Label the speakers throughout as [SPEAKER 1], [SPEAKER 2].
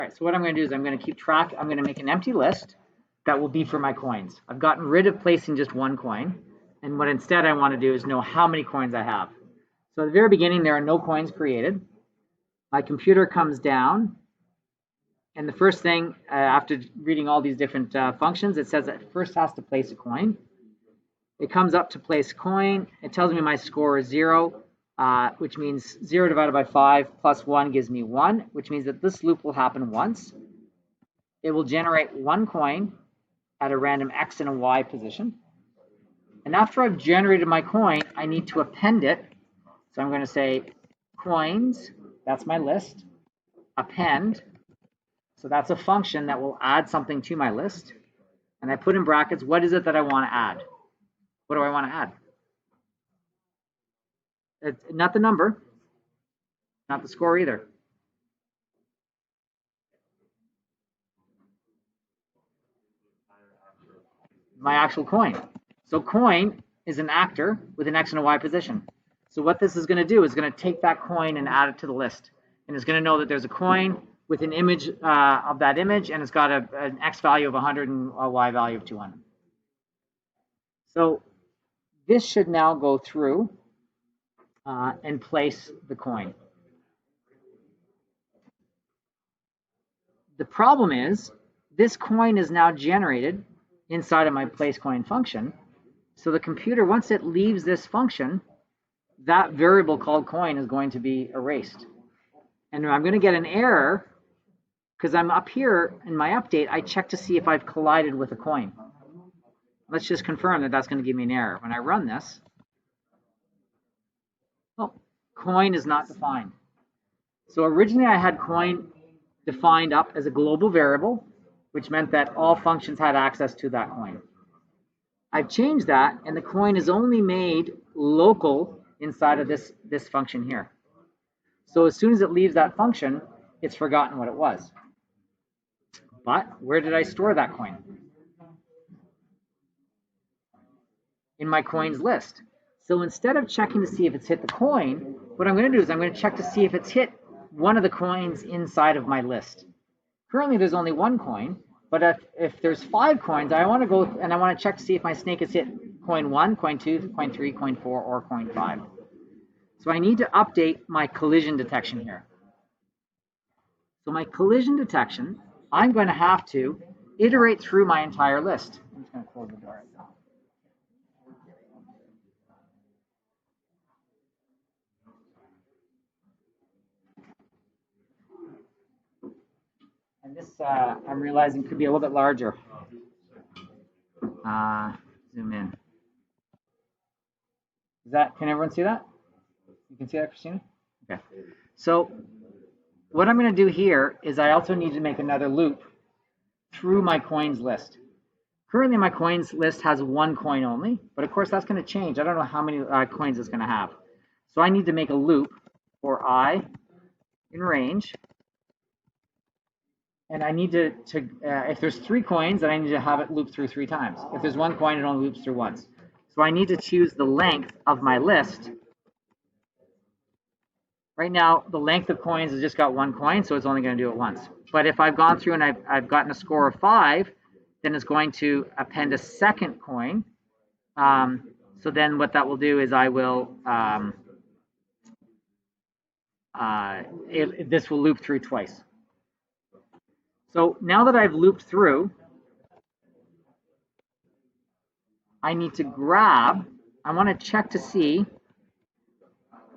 [SPEAKER 1] All right, so what I'm going to do is I'm going to keep track. I'm going to make an empty list that will be for my coins. I've gotten rid of placing just one coin. And what instead I want to do is know how many coins I have. So at the very beginning, there are no coins created. My computer comes down. And the first thing, after reading all these different functions, it says that it first has to place a coin. It comes up to place a coin. It tells me my score is 0. Which means 0 divided by 5 plus 1 gives me 1, which means that this loop will happen once. It will generate one coin at a random X and a Y position. And after I've generated my coin, I need to append it. So I'm going to say coins, that's my list, append. So that's a function that will add something to my list. And I put in brackets, what is it that I want to add? What do I want to add? It's not the number, not the score either. My actual coin. So coin is an actor with an X and a Y position. So what this is going to do is going to take that coin and add it to the list. And it's going to know that there's a coin with an image of that image, and it's got an X value of 100 and a Y value of 200. So this should now go through and place the coin. The problem is this coin is now generated inside of my place coin function. So the computer, once it leaves this function, that variable called coin is going to be erased. And I'm going to get an error because I'm up here in my update. I check to see if I've collided with a coin. Let's just confirm that that's going to give me an error. When I run this, oh, coin is not defined. So originally I had coin defined up as a global variable, which meant that all functions had access to that coin. I've changed that, and the coin is only made local inside of this function here. So as soon as it leaves that function, it's forgotten what it was. But where did I store that coin? In my coins list. So instead of checking to see if it's hit the coin, what I'm going to do is I'm going to check to see if it's hit one of the coins inside of my list. Currently, there's only one coin, but if there's 5 coins, I want to go and I want to check to see if my snake has hit coin 1, coin 2, coin 3, coin 4, or coin 5. So I need to update my collision detection here. So my collision detection, I'm going to have to iterate through my entire list. I'm just going to close the door right now. And this, I'm realizing, could be a little bit larger. Zoom in. Can everyone see that? You can see that, Christina? Okay. So what I'm going to do here is I also need to make another loop through my coins list. Currently, my coins list has one coin only, but of course that's going to change. I don't know how many coins it's going to have. So I need to make a loop for I in range. And I need to if there's 3 coins, then I need to have it loop through 3 times. If there's 1 coin, it only loops through once. So I need to choose the length of my list. Right now, the length of coins has just got 1 coin, so it's only going to do it once. But if I've gone through and I've gotten a score of 5, then it's going to append a second coin. So then what that will do is I will, this will loop through twice. So now that I've looped through, I need to grab, I want to check to see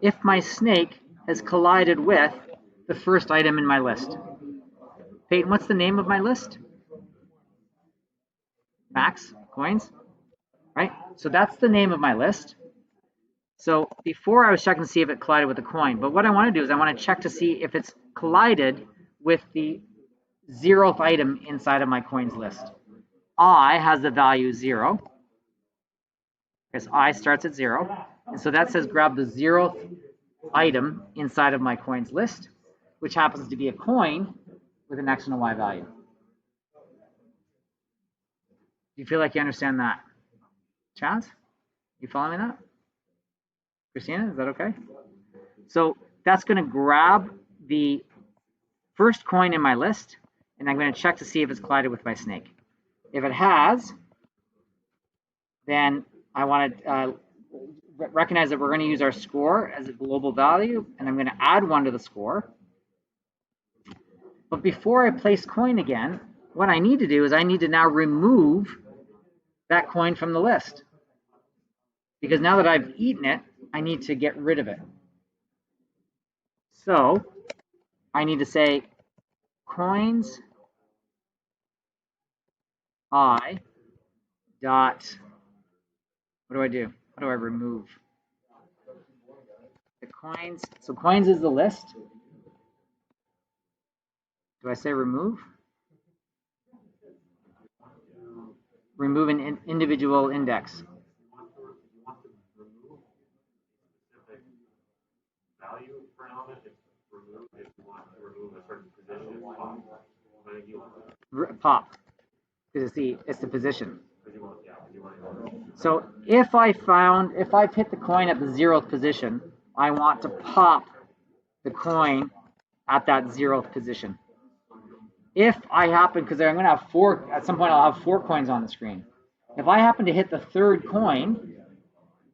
[SPEAKER 1] if my snake has collided with the first item in my list. Peyton, what's the name of my list? Max coins, right? So that's the name of my list. So before I was checking to see if it collided with a coin, but what I want to do is I want to check to see if it's collided with the 0th item inside of my coins list. I has the value 0, because I starts at 0. And so that says grab the 0th item inside of my coins list, which happens to be a coin with an X and a Y value. Do you feel like you understand that? Chaz, you following that? Christina, is that okay? So that's going to grab the first coin in my list, and I'm going to check to see if it's collided with my snake. If it has, then I want to recognize that we're going to use our score as a global value, and I'm going to add 1 to the score. But before I place coin again, what I need to do is I need to now remove that coin from the list. Because now that I've eaten it, I need to get rid of it. So I need to say coins I dot, what do I do? How do I remove the coins? So coins is the list. Do I say remove? Remove an individual index.
[SPEAKER 2] Value for an element is removed if you want to remove a certain position.
[SPEAKER 1] Pop. Because it's the position. So if I hit the coin at the 0th position, I want to pop the coin at that 0th position. If I happen, because I'm going to have 4, at some point I'll have 4 coins on the screen. If I happen to hit the 3rd coin,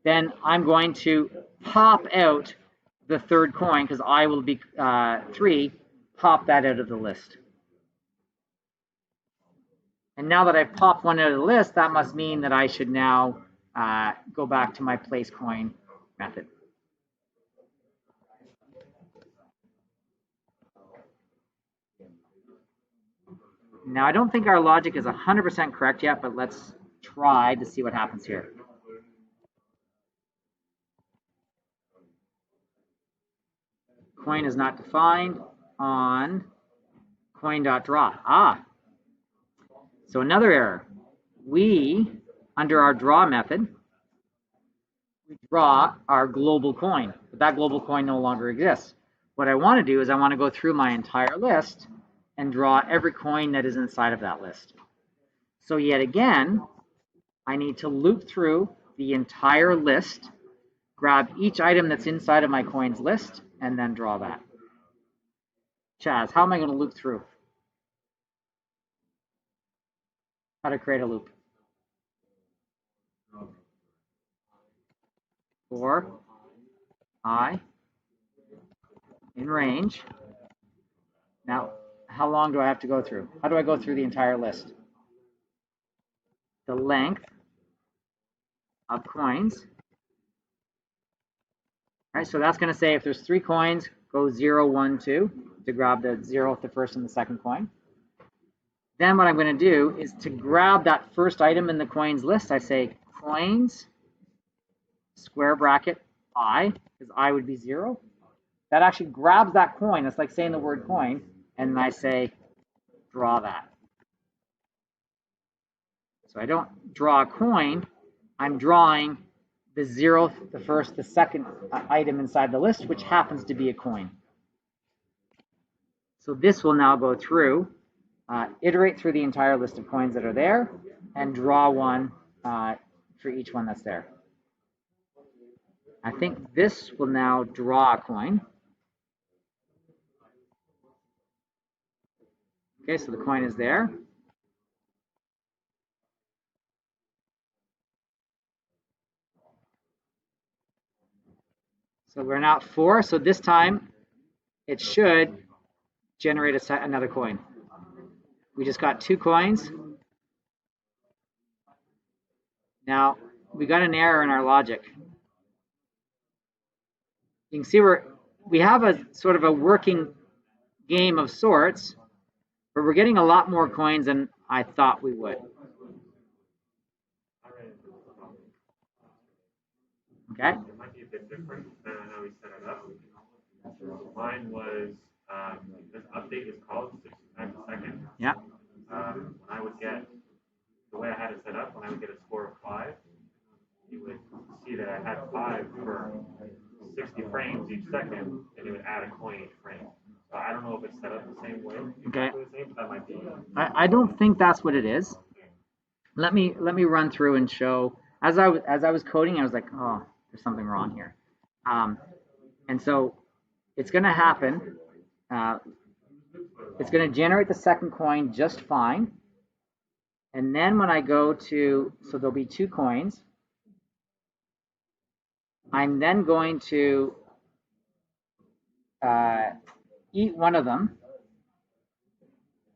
[SPEAKER 1] then I'm going to pop out the 3rd coin, because I will be 3, pop that out of the list. And now that I've popped one out of the list, that must mean that I should now go back to my place coin method. Now, I don't think our logic is 100% correct yet, but let's try to see what happens here. Coin is not defined on coin.draw. So another error. We, under our draw method, we draw our global coin, but that global coin no longer exists. What I want to do is I want to go through my entire list and draw every coin that is inside of that list. So yet again, I need to loop through the entire list, grab each item that's inside of my coins list, and then draw that. Chaz, how am I going to loop through? How to create a loop? For I in range. Now, how long do I have to go through? How do I go through the entire list? The length of coins. All right, so that's going to say if there's 3 coins, go 0, 1, 2 to grab the 0th, the 1st, and the 2nd coin. Then what I'm going to do is to grab that first item in the coins list, I say coins, square bracket, I, because I would be 0. That actually grabs that coin. It's like saying the word coin, and I say draw that. So I don't draw a coin, I'm drawing the 0th, the 1st, the 2nd item inside the list, which happens to be a coin. So this will now go through, iterate through the entire list of coins that are there, and draw one for each one that's there. I think this will now draw a coin. Okay, so the coin is there. So we're now at 4, so this time it should generate another coin. We just got 2 coins. Now, we got an error in our logic. You can see we have a sort of a working game of sorts, but we're getting a lot more coins than I thought we would. Okay.
[SPEAKER 2] It might be a bit different than how we set it up. Mine was, this update is called 69 seconds.
[SPEAKER 1] Yeah.
[SPEAKER 2] When I would get, the way I had it set up, when I would get a score of 5, you would see that I had 5 for 60 frames each second, and it would add a coin each frame. So I don't know if it's set up the same way.
[SPEAKER 1] Okay.
[SPEAKER 2] The same, but that might be.
[SPEAKER 1] I don't think that's what it is. Let me run through and show. As I was coding, I was like, oh, there's something wrong here. And so it's going to happen. It's going to generate the second coin just fine. And then when I go to, so there'll be 2 coins. I'm then going to eat one of them.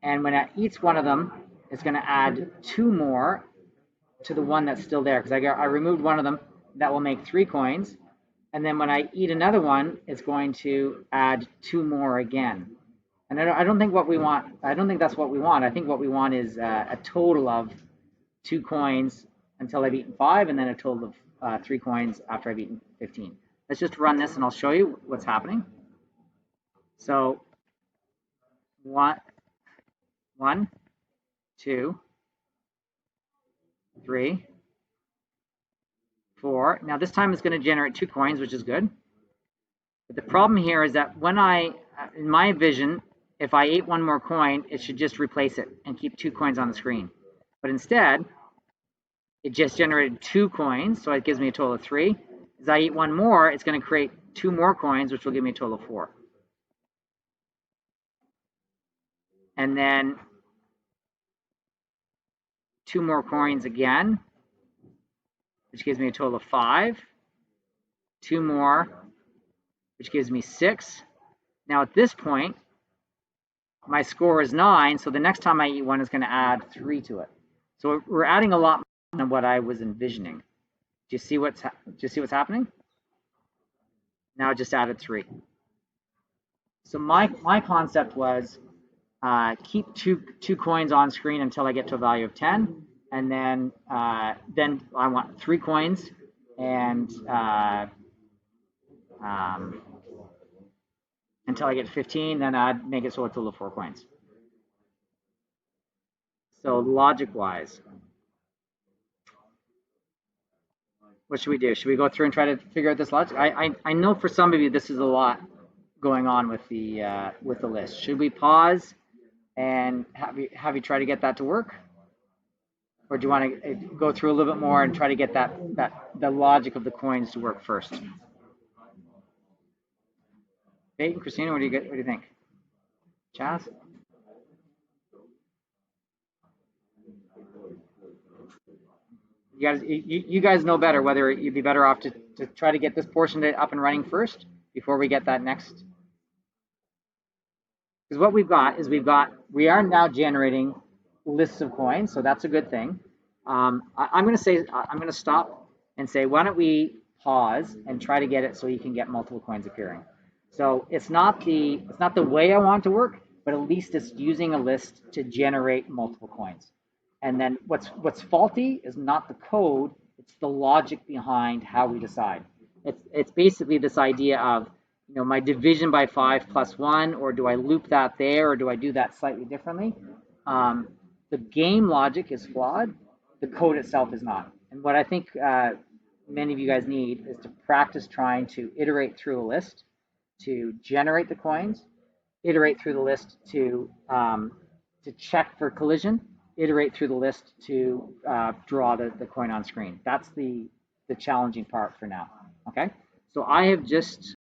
[SPEAKER 1] And when it eats one of them, it's going to add 2 more to the one that's still there, because I removed one of them. That will make 3 coins. And then when I eat another one, it's going to add 2 more again. And I don't think what we want, I don't think that's what we want. I think what we want is a total of 2 coins until I've eaten 5, and then a total of 3 coins after I've eaten 15. Let's just run this and I'll show you what's happening. So 1, 2, 3, 4. Now this time it's going to generate 2 coins, which is good. But the problem here is that when in my vision, if I ate 1 more coin, it should just replace it and keep 2 coins on the screen. But instead, it just generated 2 coins, so it gives me a total of 3. As I eat 1 more, it's going to create 2 more coins, which will give me a total of 4. And then 2 more coins again, which gives me a total of 5. 2 more, which gives me 6. Now at this point, my score is 9, so the next time I eat 1 is going to add 3 to it. So we're adding a lot more than what I was envisioning. Do you see what's happening? Now it just added 3. So my concept was keep two coins on screen until I get to a value of 10, and then I want 3 coins, and until I get 15, then I'd make it so it's a total of 4 coins. So logic-wise, what should we do? Should we go through and try to figure out this logic? I know for some of you this is a lot going on with the list. Should we pause and have you try to get that to work, or do you want to go through a little bit more and try to get the logic of the coins to work first? Hey, Christina, what do you think? Chaz? You guys know better whether you'd be better off to try to get this portion up and running first before we get that next. Because what we've got is we are now generating lists of coins, so that's a good thing. I'm going to stop and say, why don't we pause and try to get it so you can get multiple coins appearing. So it's not the way I want it to work, but at least it's using a list to generate multiple coins. And then what's faulty is not the code, it's the logic behind how we decide. It's basically this idea of, my division by 5 plus 1, or do I loop that there, or do I do that slightly differently? The game logic is flawed, the code itself is not. And what I think many of you guys need is to practice trying to iterate through a list to generate the coins, iterate through the list to check for collision, iterate through the list to draw the coin on screen. That's the challenging part for now. Okay, so I have just